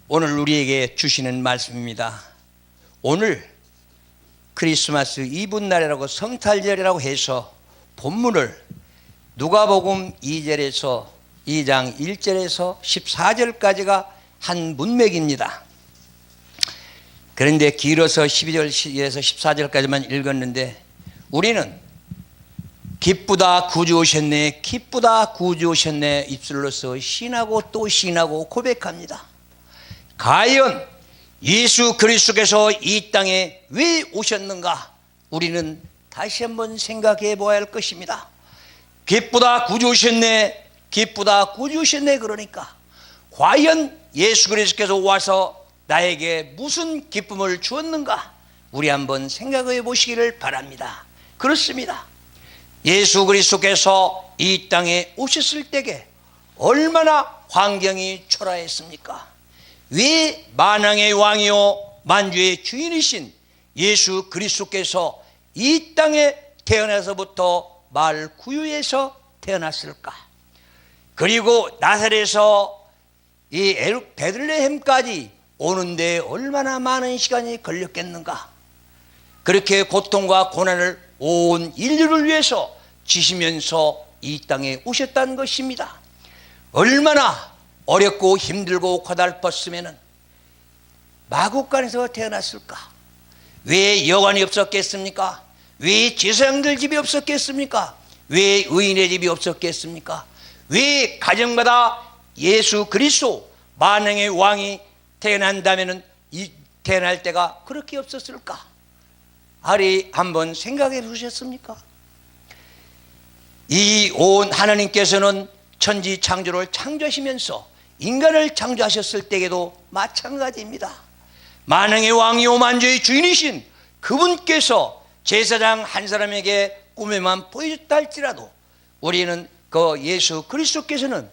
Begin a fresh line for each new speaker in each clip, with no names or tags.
오늘 우리에게 주시는 말씀입니다. 오늘 크리스마스 이브날이라고 성탄절이라고 해서 본문을 누가복음 2절에서 2장 1절에서 14절까지가 한 문맥입니다. 그런데 길어서 12절에서 14절까지만 읽었는데 우리는 기쁘다 구주 오셨네, 기쁘다 구주 오셨네 입술로서 신하고 또 신하고 고백합니다. 과연 예수 그리스도께서 이 땅에 왜 오셨는가? 우리는 다시 한번 생각해 보아야 할 것입니다. 기쁘다 구주 오셨네, 기쁘다 구주 오셨네. 그러니까 과연 예수 그리스도께서 와서 나에게 무슨 기쁨을 주었는가? 우리 한번 생각해 보시기를 바랍니다. 그렇습니다. 예수 그리스도께서 이 땅에 오셨을 때에 얼마나 환경이 초라했습니까? 왜 만왕의 왕이요 만주의 주인이신 예수 그리스도께서 이 땅에 태어나서부터 마을 구유에서 태어났을까? 그리고 나사렛에서 이 베들레헴까지 오는데 얼마나 많은 시간이 걸렸겠는가? 그렇게 고통과 고난을 온 인류를 위해서 지시면서 이 땅에 오셨다는 것입니다. 얼마나 어렵고 힘들고 고달팠으면 마국간에서 태어났을까? 왜 여관이 없었겠습니까? 왜 제사장들 집이 없었겠습니까? 왜 의인의 집이 없었겠습니까? 왜 가정마다 예수 그리스도 만왕의 왕이 태어난다면 태어날 때가 그렇게 없었을까? 아리 한번 생각해 보셨습니까? 이 온 하나님께서는 천지 창조를 창조하시면서 인간을 창조하셨을 때에도 마찬가지입니다. 만왕의 왕이요 만주의 주인이신 그분께서 제사장 한 사람에게 꿈에만 보여줬다 할지라도 우리는 그 예수 그리스도께서는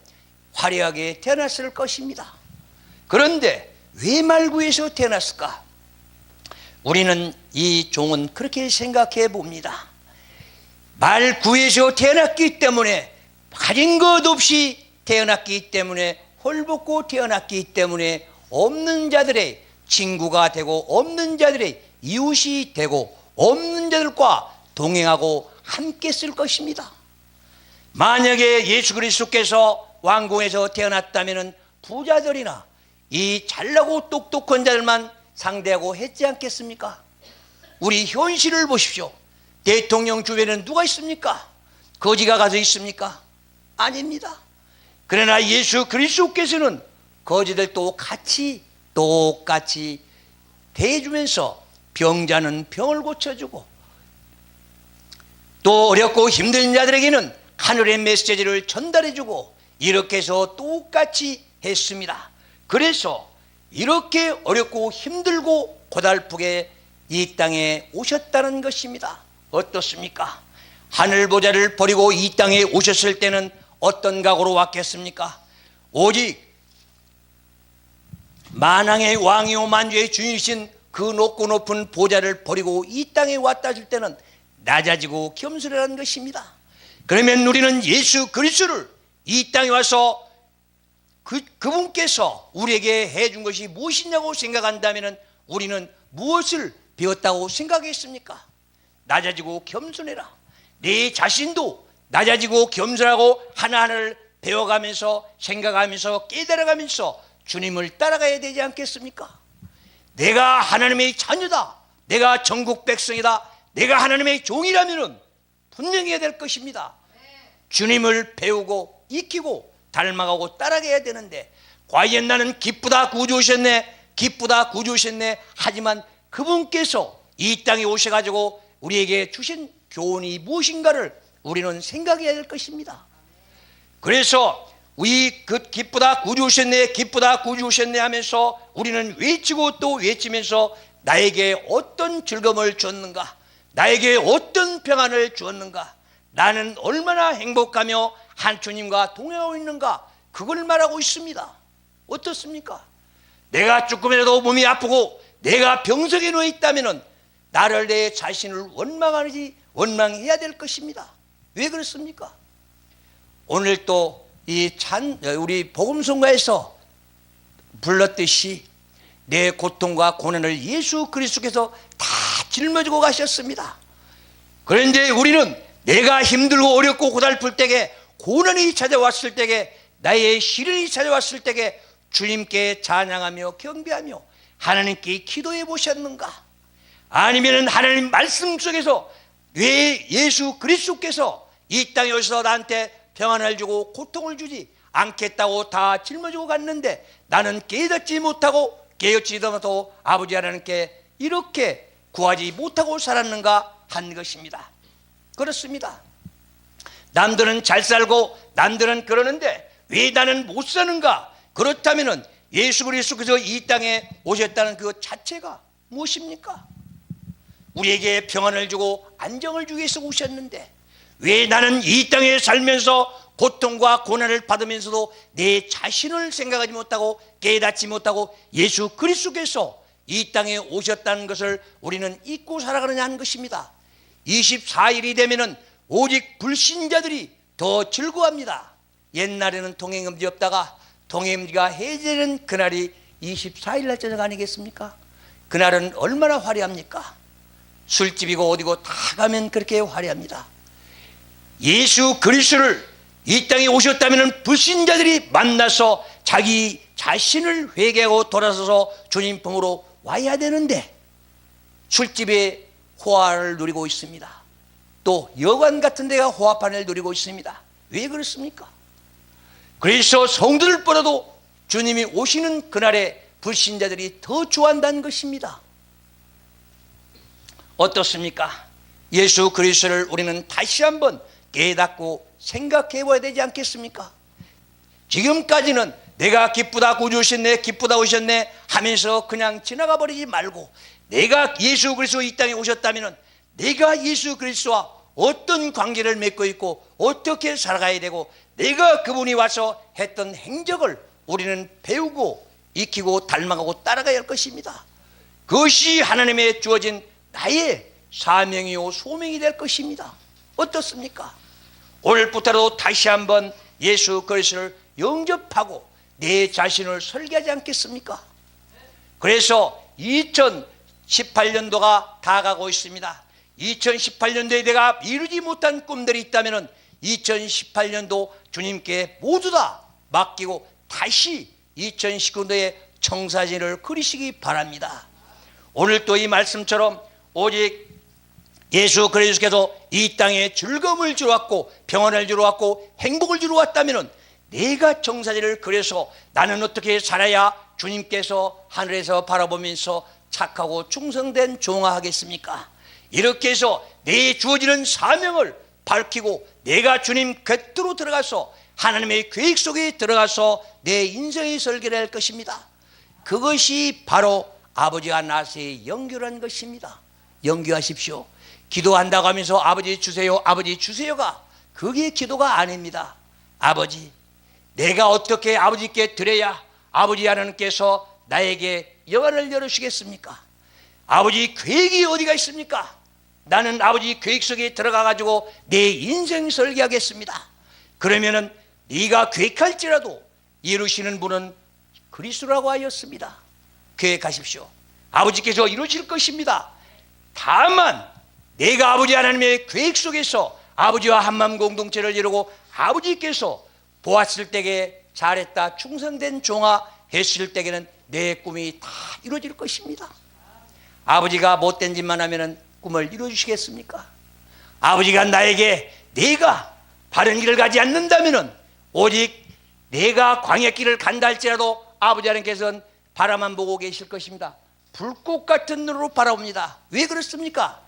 화려하게 태어났을 것입니다. 그런데 왜 말구에서 태어났을까? 우리는 이 종은 그렇게 생각해 봅니다. 말구에서 태어났기 때문에 가진 것 없이 태어났기 때문에 홀벗고 태어났기 때문에 없는 자들의 친구가 되고 없는 자들의 이웃이 되고 없는 자들과 동행하고 함께 쓸 것입니다. 만약에 예수 그리스도께서 왕궁에서 태어났다면 부자들이나 이 잘나고 똑똑한 자들만 상대하고 했지 않겠습니까? 우리 현실을 보십시오. 대통령 주변에는 누가 있습니까? 거지가 가서 있습니까? 아닙니다. 그러나 예수 그리스도께서는 거지들도 같이 똑같이 대해주면서 병자는 병을 고쳐주고 또 어렵고 힘든 자들에게는 하늘의 메시지를 전달해주고 이렇게 해서 똑같이 했습니다. 그래서 이렇게 어렵고 힘들고 고달프게 이 땅에 오셨다는 것입니다. 어떻습니까? 하늘 보좌를 버리고 이 땅에 오셨을 때는 어떤 각오로 왔겠습니까? 오직 만왕의 왕이요 만주의 주인이신 그 높고 높은 보좌를 버리고 이 땅에 왔다 하실 때는 낮아지고 겸손하는 것입니다. 그러면 우리는 예수 그리스도를 이 땅에 와서 그분께서 우리에게 해준 것이 무엇이냐고 생각한다면 우리는 무엇을 배웠다고 생각했습니까? 낮아지고 겸손해라. 내 자신도 낮아지고 겸손하고 하나하나를 배워가면서 생각하면서 깨달아가면서 주님을 따라가야 되지 않겠습니까? 내가 하나님의 자녀다, 내가 전국 백성이다, 내가 하나님의 종이라면 분명히 해야 될 것입니다. 주님을 배우고 익히고 닮아가고 따라가야 되는데 과연 나는 기쁘다 구주 오셨네, 기쁘다 구주 오셨네 하지만 그분께서 이 땅에 오셔가지고 우리에게 주신 교훈이 무엇인가를 우리는 생각해야 될 것입니다. 그래서 그 기쁘다 구주 오셨네, 기쁘다 구주 오셨네 하면서 우리는 외치고 또 외치면서 나에게 어떤 즐거움을 주었는가, 나에게 어떤 평안을 주었는가, 나는 얼마나 행복하며 한 주님과 동행하고 있는가, 그걸 말하고 있습니다. 어떻습니까? 내가 조금이라도 몸이 아프고 내가 병석에 누워 있다면 나를 내 자신을 원망해야 될 것입니다. 왜 그렇습니까? 오늘 또 우리 복음성가에서 불렀듯이 내 고통과 고난을 예수 그리스도께서 다 짊어지고 가셨습니다. 그런데 우리는 내가 힘들고 어렵고 고달플 때에, 고난이 찾아왔을 때에, 나의 시련이 찾아왔을 때에 주님께 찬양하며 경배하며 하나님께 기도해 보셨는가? 아니면 하나님 말씀 속에서 왜 예수 그리스도께서 이 땅에 오셔서 나한테 평안을 주고 고통을 주지 않겠다고 다 짊어지고 갔는데 나는 깨닫지 못하고 깨닫지도 못하고 아버지 하나님께 이렇게 구하지 못하고 살았는가 한 것입니다. 그렇습니다. 남들은 잘 살고 남들은 그러는데 왜 나는 못 사는가? 그렇다면 예수 그리스도께서 이 땅에 오셨다는 그 자체가 무엇입니까? 우리에게 평안을 주고 안정을 주기 위해서 오셨는데 왜 나는 이 땅에 살면서 고통과 고난을 받으면서도 내 자신을 생각하지 못하고 깨닫지 못하고 예수 그리스도께서 이 땅에 오셨다는 것을 우리는 잊고 살아가느냐 하는 것입니다. 24일이 되면은 오직 불신자들이 더 즐거워합니다. 옛날에는 동행금지 없다가 동행금지가 해제되는 그날이 24일 날 저녁 아니겠습니까? 그날은 얼마나 화려합니까? 술집이고 어디고 다 가면 그렇게 화려합니다. 예수 그리스도를 이 땅에 오셨다면 불신자들이 만나서 자기 자신을 회개하고 돌아서서 주님 품으로 와야 되는데 술집에 호화를 누리고 있습니다. 또 여관 같은 데가 호화판을 누리고 있습니다. 왜 그렇습니까? 그래서 성도들보다도 주님이 오시는 그날에 불신자들이 더 좋아한다는 것입니다. 어떻습니까? 예수 그리스도를 우리는 다시 한번 깨닫고 생각해 봐야 되지 않겠습니까? 지금까지는 내가 기쁘다 구주 오셨네, 기쁘다 오셨네 하면서 그냥 지나가 버리지 말고 내가 예수 그리스도 이 땅에 오셨다면 내가 예수 그리스도와 어떤 관계를 맺고 있고 어떻게 살아가야 되고 내가 그분이 와서 했던 행적을 우리는 배우고 익히고 닮아가고 따라가야 할 것입니다. 그것이 하나님의 주어진 나의 사명이요 소명이 될 것입니다. 어떻습니까? 오늘부터라도 다시 한번 예수 그리스도를 영접하고 내 자신을 설계하지 않겠습니까? 그래서 2018년도가 다가고 있습니다. 2018년도에 내가 이루지 못한 꿈들이 있다면 2018년도 주님께 모두 다 맡기고 다시 2019년도에 청사진을 그리시기 바랍니다. 오늘 또 이 말씀처럼 오직 예수 그리스도께서 이 땅에 즐거움을 주러 왔고 평안을 주러 왔고 행복을 주러 왔다면 내가 청사진을 그려서 나는 어떻게 살아야 주님께서 하늘에서 바라보면서 착하고 충성된 종아하겠습니까? 이렇게 해서 내 주어지는 사명을 밝히고 내가 주님 곁으로 들어가서 하나님의 계획 속에 들어가서 내 인생의 설계를 할 것입니다. 그것이 바로 아버지와 나의 연결한 것입니다. 연결하십시오. 기도한다고 하면서 아버지 주세요, 아버지 주세요가 그게 기도가 아닙니다. 아버지, 내가 어떻게 아버지께 드려야 아버지 하나님께서 나에게 영안을 열어주시겠습니까? 아버지 계획이 어디가 있습니까? 나는 아버지 계획 속에 들어가 가지고 내 인생 설계하겠습니다. 그러면은 네가 계획할지라도 이루시는 분은 그리스도라고 하였습니다. 계획하십시오. 아버지께서 이루실 것입니다. 다만 내가 아버지 하나님의 계획 속에서 아버지와 한마음 공동체를 이루고 아버지께서 보았을 때에 잘했다 충성된 종아 했을 때에는 내 꿈이 다 이루어질 것입니다. 아버지가 못된 짓만 하면 꿈을 이루어주시겠습니까? 아버지가 나에게 내가 바른 길을 가지 않는다면 오직 내가 광야길을 간다 할지라도 아버지 하나님께서는 바라만 보고 계실 것입니다. 불꽃 같은 눈으로 바라봅니다. 왜 그렇습니까?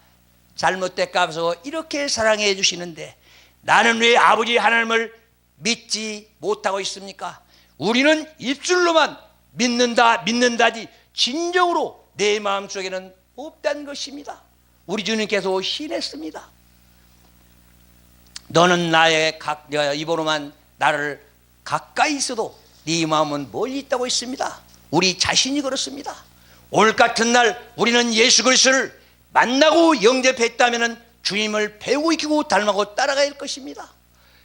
잘못될까 봐 이렇게 사랑해 주시는데 나는 왜 아버지 하나님을 믿지 못하고 있습니까? 우리는 입술로만 믿는다지 진정으로 내 마음속에는 없다는 것입니다. 우리 주님께서 시인했습니다. 너는 나의 입으로만 나를 가까이 있어도 네 마음은 멀리 있다고 했습니다. 우리 자신이 그렇습니다. 오늘 같은 날 우리는 예수 그리스도를 만나고 영접했다면 주님을 배우고 익히고 닮아고 따라가야 할 것입니다.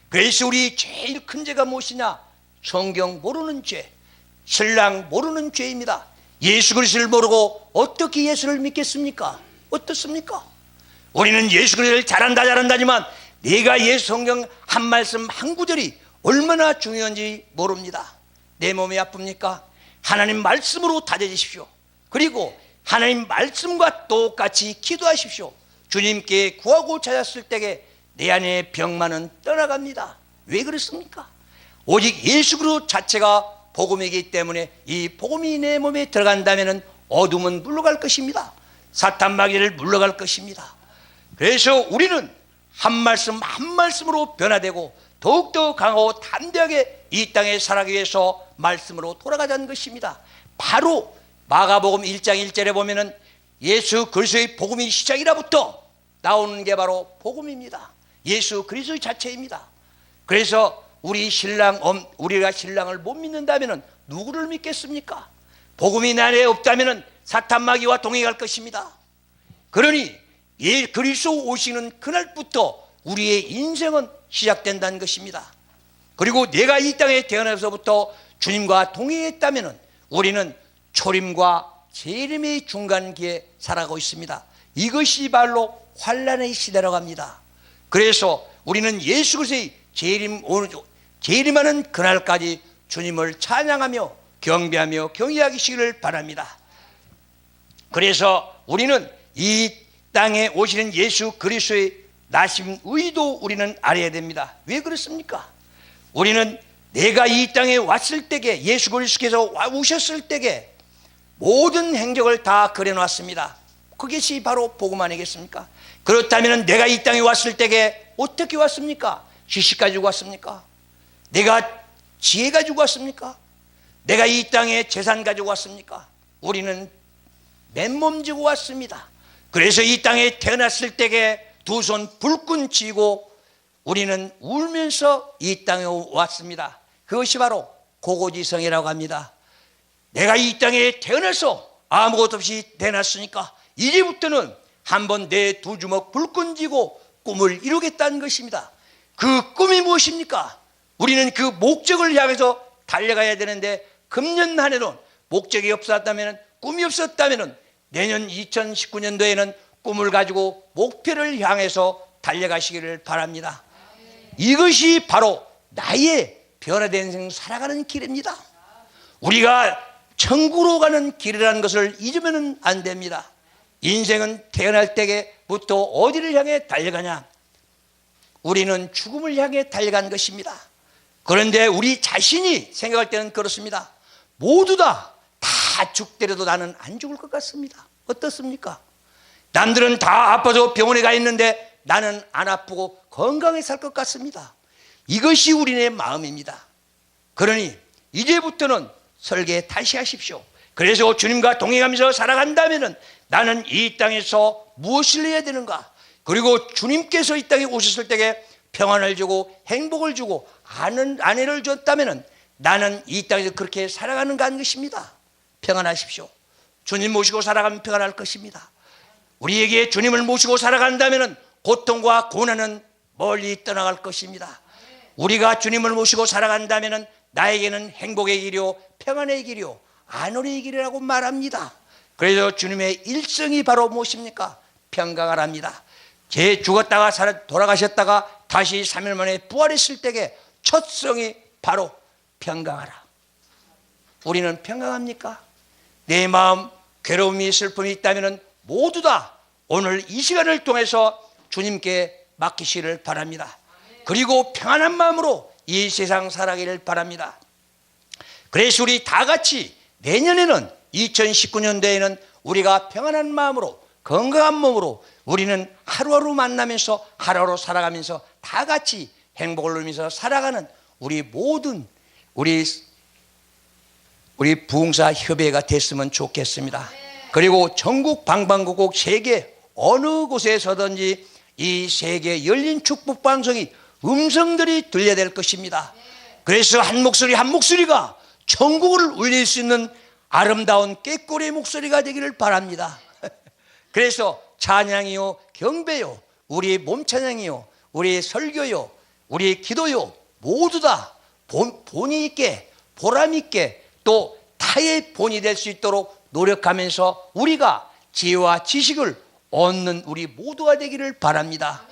그래서 우리 제일 큰 죄가 무엇이냐? 성경 모르는 죄. 신랑 모르는 죄입니다. 예수 그리스도를 모르고 어떻게 예수를 믿겠습니까? 어떻습니까? 우리는 예수 그리스도를 잘한다지만 내가 예수 성경 한 말씀 한 구절이 얼마나 중요한지 모릅니다. 내 몸이 아픕니까? 하나님 말씀으로 다져주십시오. 그리고 하나님 말씀과 똑같이 기도하십시오. 주님께 구하고 찾았을 때에 내 안의 병만은 떠나갑니다. 왜 그렇습니까? 오직 예수 그리스도 자체가 복음이기 때문에 이 복음이 내 몸에 들어간다면 어둠은 물러갈 것입니다. 사탄 마귀를 물러갈 것입니다. 그래서 우리는 한 말씀 한 말씀으로 변화되고 더욱더 강하고 담대하게 이 땅에 살아가기 위해서 말씀으로 돌아가자는 것입니다. 바로 마가복음 1장 1절에 보면은 예수 그리스도의 복음이 시작이라부터 나오는 게 바로 복음입니다. 예수 그리스도 자체입니다. 그래서 우리가 신랑을 못 믿는다면 누구를 믿겠습니까? 복음이 내 안에 없다면 사탄 마귀와 동행할 것입니다. 그러니 그리스도 오시는 그날부터 우리의 인생은 시작된다는 것입니다. 그리고 내가 이 땅에 태어나서부터 주님과 동행했다면 우리는 초림과 재림의 중간기에 살아가고 있습니다. 이것이 바로 환난의 시대라고 합니다. 그래서 우리는 예수 그리스도의 재림하는 그날까지 주님을 찬양하며 경배하며 경외하시기를 바랍니다. 그래서 우리는 이 땅에 오시는 예수 그리스도의 나심 의도 우리는 알아야 됩니다. 왜 그렇습니까? 우리는 내가 이 땅에 왔을 때에 예수 그리스도께서 오셨을 때에 모든 행적을 다 그려놨습니다. 그것이 바로 복음 아니겠습니까? 그렇다면 내가 이 땅에 왔을 때에 어떻게 왔습니까? 지식 가지고 왔습니까? 내가 지혜 가지고 왔습니까? 내가 이 땅에 재산 가지고 왔습니까? 우리는 맨몸 지고 왔습니다. 그래서 이 땅에 태어났을 때에 두 손 불끈 쥐고 우리는 울면서 이 땅에 왔습니다. 그것이 바로 고고지성이라고 합니다. 내가 이 땅에 태어나서 아무것도 없이 태어났으니까 이제부터는 한번 내 두 주먹 불끈 쥐고 꿈을 이루겠다는 것입니다. 그 꿈이 무엇입니까? 우리는 그 목적을 향해서 달려가야 되는데 금년 한 해는 목적이 없었다면, 꿈이 없었다면 내년 2019년도에는 꿈을 가지고 목표를 향해서 달려가시기를 바랍니다. 이것이 바로 나의 변화된 인생 살아가는 길입니다. 우리가 천국으로 가는 길이라는 것을 잊으면 안 됩니다. 인생은 태어날 때부터 어디를 향해 달려가냐? 우리는 죽음을 향해 달려간 것입니다. 그런데 우리 자신이 생각할 때는 그렇습니다. 모두 다 죽더라도 나는 안 죽을 것 같습니다. 어떻습니까? 남들은 다 아파서 병원에 가 있는데 나는 안 아프고 건강히 살 것 같습니다. 이것이 우리의 마음입니다. 그러니 이제부터는 설계 다시 하십시오. 그래서 주님과 동행하면서 살아간다면 나는 이 땅에서 무엇을 해야 되는가? 그리고 주님께서 이 땅에 오셨을 때에 평안을 주고 행복을 주고 아내를 줬다면 나는 이 땅에서 그렇게 살아가는가 하는 것입니다. 평안하십시오. 주님 모시고 살아가면 평안할 것입니다. 우리에게 주님을 모시고 살아간다면 고통과 고난은 멀리 떠나갈 것입니다. 우리가 주님을 모시고 살아간다면 나에게는 행복의 길이요 평안의 길이요 안월의 길이라고 말합니다. 그래서 주님의 일성이 바로 무엇입니까? 평강하랍니다. 죽었다가 돌아가셨다가 다시 3일 만에 부활했을 때에 첫 성이 바로 평강하라. 우리는 평강합니까? 내 마음 괴로움이 슬픔이 있다면 모두 다 오늘 이 시간을 통해서 주님께 맡기시기를 바랍니다. 그리고 평안한 마음으로 이 세상 살아가기를 바랍니다. 그래서 우리 다 같이 내년에는 2019년도에는 우리가 평안한 마음으로 건강한 몸으로 우리는 하루하루 만나면서 하루하루 살아가면서 다 같이 행복을 누리면서 살아가는 우리 모든 우리 부흥사 협의회가 됐으면 좋겠습니다. 그리고 전국 방방곡곡 세계 어느 곳에서든지 이 세계 열린 축복 방송이 음성들이 들려야 될 것입니다. 그래서 한 목소리 한 목소리가 전국을 울릴 수 있는 아름다운 꾀꼬리의 목소리가 되기를 바랍니다. 그래서 찬양이요 경배요 우리 몸 찬양이요 우리 설교요 우리 기도요 모두 다 본의 있게 보람 있게 또 타의 본이 될 수 있도록 노력하면서 우리가 지혜와 지식을 얻는 우리 모두가 되기를 바랍니다.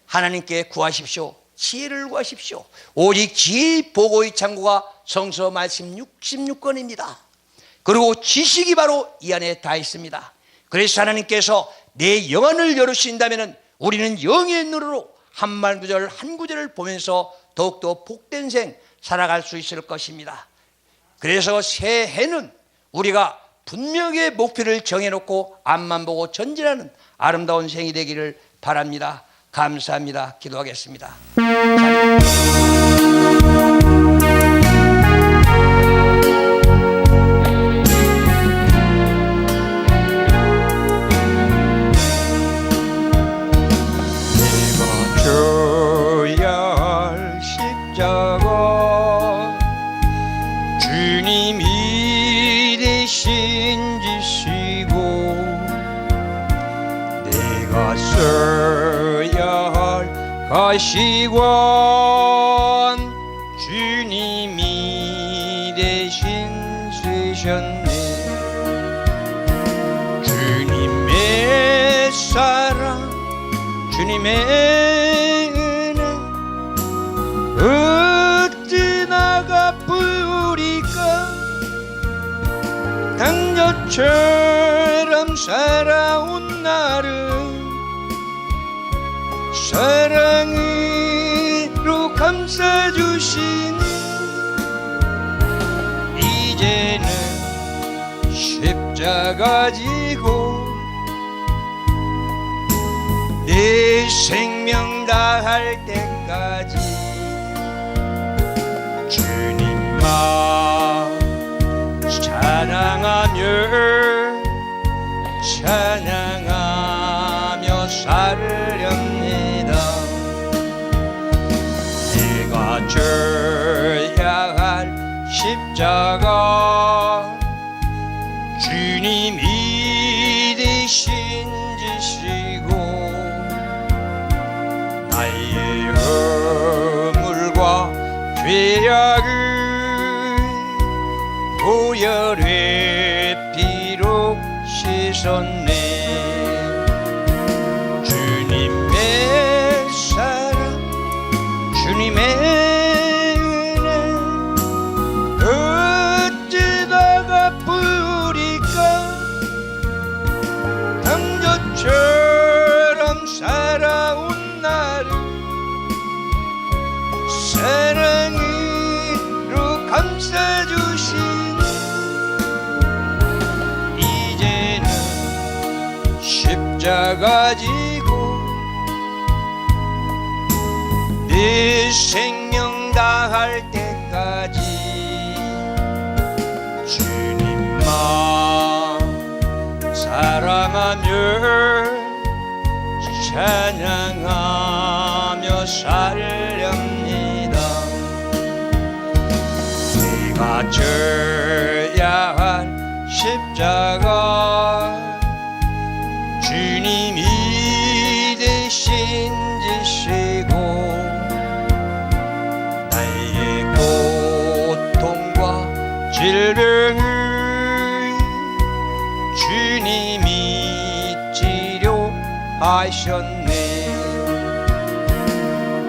하나님께 구하십시오. 지혜를 구하십시오. 오직 지혜의 보고의 창고가 성서 말씀 66권입니다. 그리고 지식이 바로 이 안에 다 있습니다. 그래서 하나님께서 내 영안을 열으신다면 우리는 영의 눈으로 한 말 구절 한 구절을 보면서 더욱더 복된 생 살아갈 수 있을 것입니다. 그래서 새해는 우리가 분명히 목표를 정해놓고 앞만 보고 전진하는 아름다운 생이 되기를 바랍니다. 감사합니다. 기도하겠습니다.
내가 져야 할 십자가 주님이 대신 지시고 내가 써야 할 가시관 주님이 대신 쓰셨네. 주님의 사랑 주님의 은혜 어찌 나가 부리까 당뇨처럼 살아온 나를 사랑으로 감싸주시니 이제는 십자가 지고 내 생명 다할 때까지 주님만 찬양하며 살렵니다. 내가 져야 할 십자가 주님이 대신 지시고 나의 허물과 죄악을 보혈의 피로 씻었네. 주님의 사랑 주님의 은혜 어찌다가 부리까 당조처럼 살아온 나를 사랑으로 감싸주시니 이제는 십자가 지고 내 생명 다할 때까지 주님만 사랑하며 찬양하며 살렵니다. 내가 져야 할 십자가 주님이 대신 지시고 나의 고통과 질병을 주님이 치료하셨네.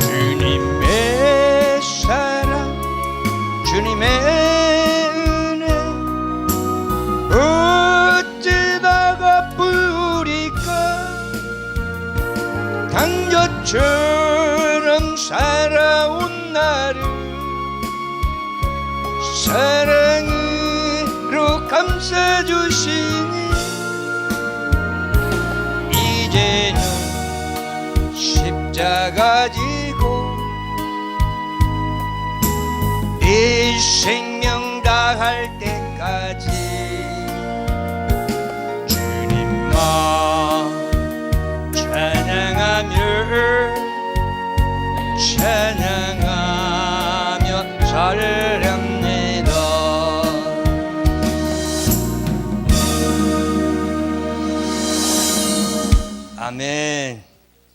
주님의 사랑 주님의 은혜 어찌다가 부리까 당조처럼 살아온 나를 사랑으로 감싸주시니 이제는 십자가 지고 내 생명 다할 때까지 주님만 찬양하며 살렵니다.
아멘.